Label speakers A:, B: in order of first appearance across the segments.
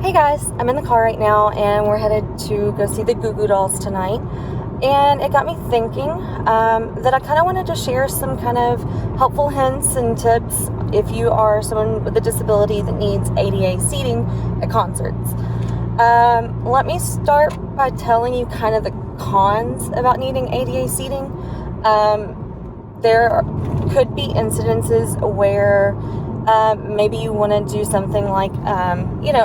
A: Hey guys, I'm in the car right now and we're headed to go see the Goo Goo Dolls tonight. And it got me thinking that I kind of wanted to share some kind of helpful hints and tips if you are someone with a disability that needs ADA seating at concerts. Let me start by telling you kind of the cons about needing ADA seating. There could be incidences where maybe you want to do something like,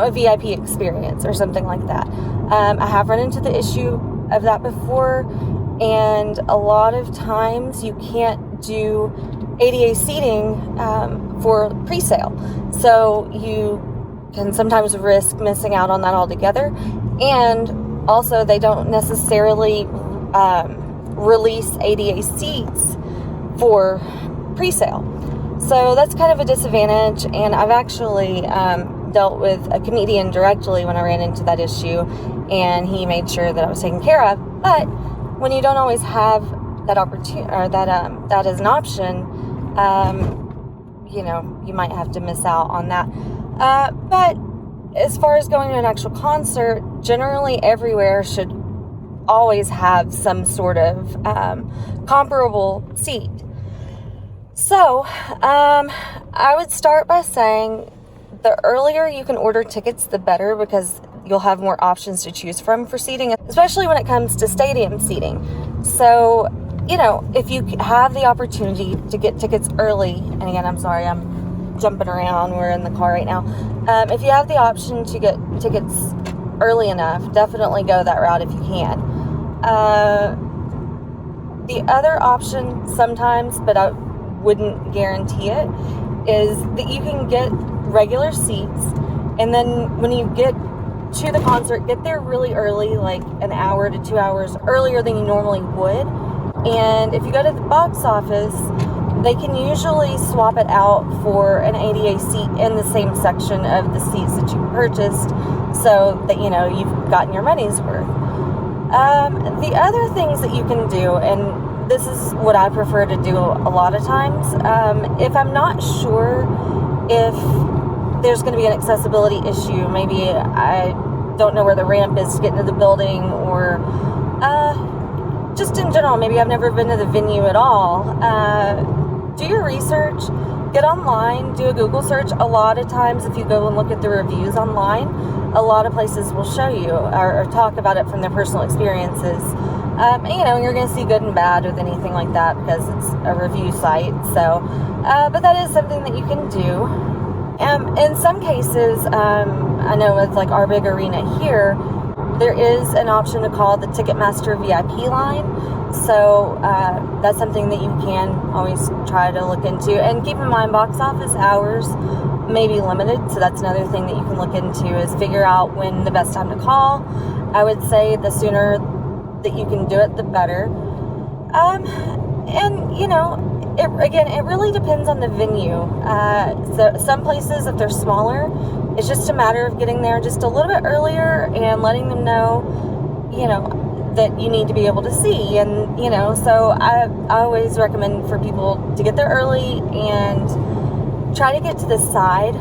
A: a VIP experience or something like that. I have run into the issue of that before, and a lot of times you can't do ADA seating for pre-sale. So you can sometimes risk missing out on that altogether. And also they don't necessarily release ADA seats for pre-sale. So that's kind of a disadvantage, and I've actually dealt with a comedian directly when I ran into that issue, and he made sure that I was taken care of. But when you don't always have that opportunity, or that is an option, you might have to miss out on that. But as far as going to an actual concert, generally everywhere should always have some sort of comparable seat. So, I would start by saying the earlier you can order tickets, the better, because you'll have more options to choose from for seating, especially when it comes to stadium seating. So, if you have the opportunity to get tickets early, and again, I'm sorry, I'm jumping around, we're in the car right now. If you have the option to get tickets early enough, definitely go that route if you can. The other option sometimes, but I wouldn't guarantee it, is that you can get regular seats, and then when you get to the concert, get there really early, like an hour to 2 hours earlier than you normally would. And if you go to the box office, they can usually swap it out for an ADA seat in the same section of the seats that you purchased, so that you've gotten your money's worth. The other things that you can do, and this is what I prefer to do a lot of times, if I'm not sure if there's going to be an accessibility issue, maybe I don't know where the ramp is to get into the building, or just in general, maybe I've never been to the venue at all, do your research, get online, do a Google search. A lot of times if you go and look at the reviews online, a lot of places will show you or talk about it from their personal experiences. You're going to see good and bad with anything like that because it's a review site. So, but that is something that you can do. In some cases, I know with like our big arena here, there is an option to call the Ticketmaster VIP line. So that's something that you can always try to look into. And keep in mind, box office hours may be limited. So that's another thing that you can look into, is figure out when the best time to call. I would say the sooner that you can do it, the better. It really depends on the venue. So some places, if they're smaller, it's just a matter of getting there just a little bit earlier and letting them know, that you need to be able to see. And, so I always recommend for people to get there early and try to get to the side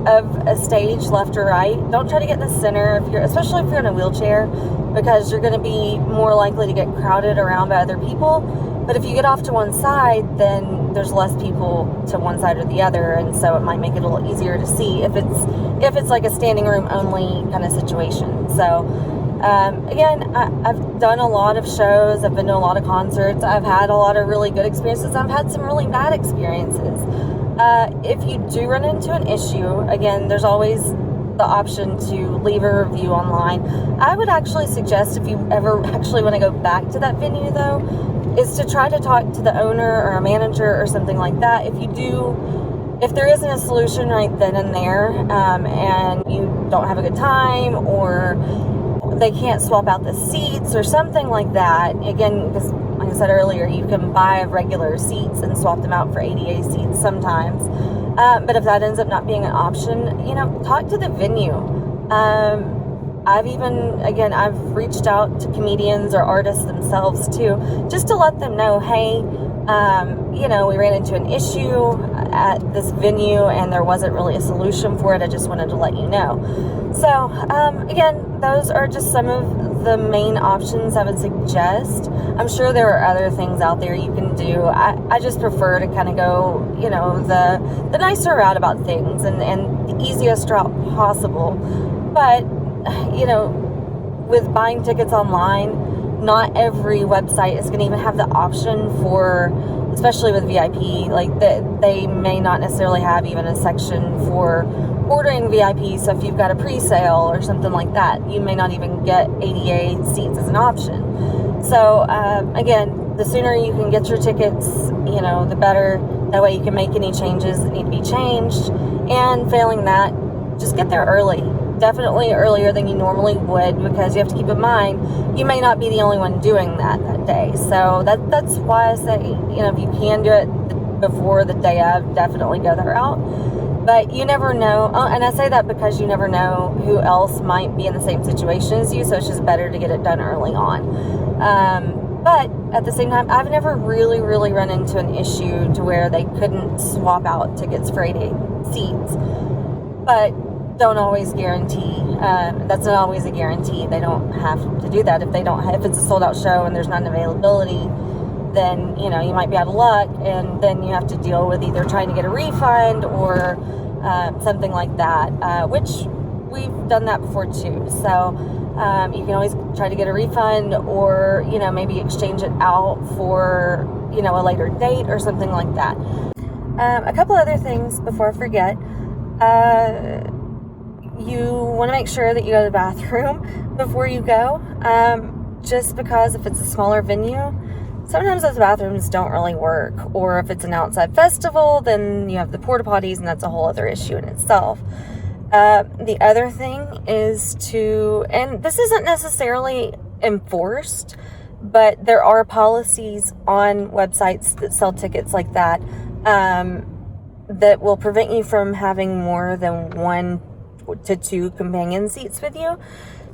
A: of a stage, left or right. Don't try to get in the center, especially if you're in a wheelchair, because you're going to be more likely to get crowded around by other people. But if you get off to one side, then there's less people to one side or the other, and so it might make it a little easier to see if it's like a standing room only kind of situation. So again, I've done a lot of shows, I've been to a lot of concerts, I've had a lot of really good experiences, I've had some really bad experiences. If you do run into an issue, again, there's always the option to leave a review online. I would actually suggest, if you ever actually want to go back to that venue though, is to try to talk to the owner or a manager or something like that. If there isn't a solution right then and there, and you don't have a good time, or they can't swap out the seats or something like that, again, because like I said earlier, you can buy regular seats and swap them out for ADA seats sometimes. But if that ends up not being an option, talk to the venue. I've reached out to comedians or artists themselves too, just to let them know, hey, we ran into an issue. at this venue and there wasn't really a solution for it. I just wanted to let you know. So, again, those are just some of the main options I would suggest. I'm sure there are other things out there you can do. I just prefer to kind of go, you know, the nicer route about things and the easiest route possible. But, you know, with buying tickets online, not every website is going to even have the option for, especially with VIP, like they may not necessarily have even a section for ordering VIP. So if you've got a pre-sale or something like that, you may not even get ADA seats as an option. So again, the sooner you can get your tickets, you know, the better. That way you can make any changes that need to be changed. And failing that, just get there early. Definitely earlier than you normally would, because you have to keep in mind you may not be the only one doing that day. So that's why I say, you know, if you can do it before the day of, definitely go that route. But you never know, and I say that because you never know who else might be in the same situation as you, so it's just better to get it done early on. But at the same time, I've never really run into an issue to where they couldn't swap out tickets for 8 seats. But don't always guarantee. That's not always a guarantee. They don't have to do that. If it's a sold out show and there's not an availability, then, you know, you might be out of luck, and then you have to deal with either trying to get a refund or something like that, which we've done that before too. So you can always try to get a refund, or, you know, maybe exchange it out for, you know, a later date or something like that. A couple other things before I forget. You want to make sure that you go to the bathroom before you go, just because if it's a smaller venue, sometimes those bathrooms don't really work. Or if it's an outside festival, then you have the porta potties, and that's a whole other issue in itself. The other thing is and this isn't necessarily enforced, but there are policies on websites that sell tickets like that, that will prevent you from having more than 1 to 2 companion seats with you.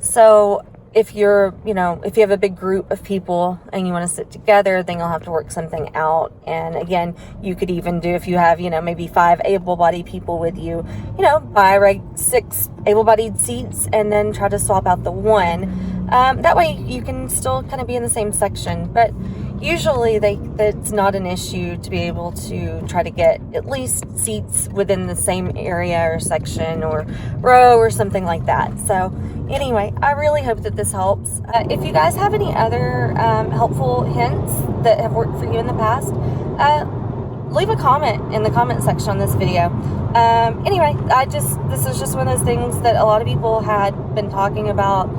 A: So if you have a big group of people and you want to sit together, then you'll have to work something out. And again, you could even do, if you have, you know, maybe 5 able-bodied people with you, you know, buy 6 able-bodied seats and then try to swap out the 1. That way you can still kind of be in the same section. But usually that's not an issue to be able to try to get at least seats within the same area or section or row or something like that. So anyway, I really hope that this helps. If you guys have any other helpful hints that have worked for you in the past, leave a comment in the comment section on this video. Anyway, this is just one of those things that a lot of people had been talking about.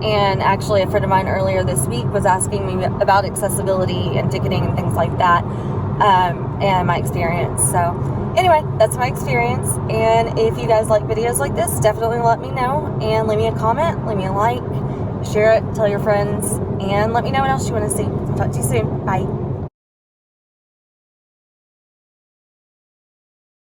A: And actually, a friend of mine earlier this week was asking me about accessibility and ticketing and things like that, and my experience. So anyway, that's my experience. And if you guys like videos like this, definitely let me know, and leave me a comment, leave me a like, share it, tell your friends, and let me know what else you want to see. Talk to you soon. Bye.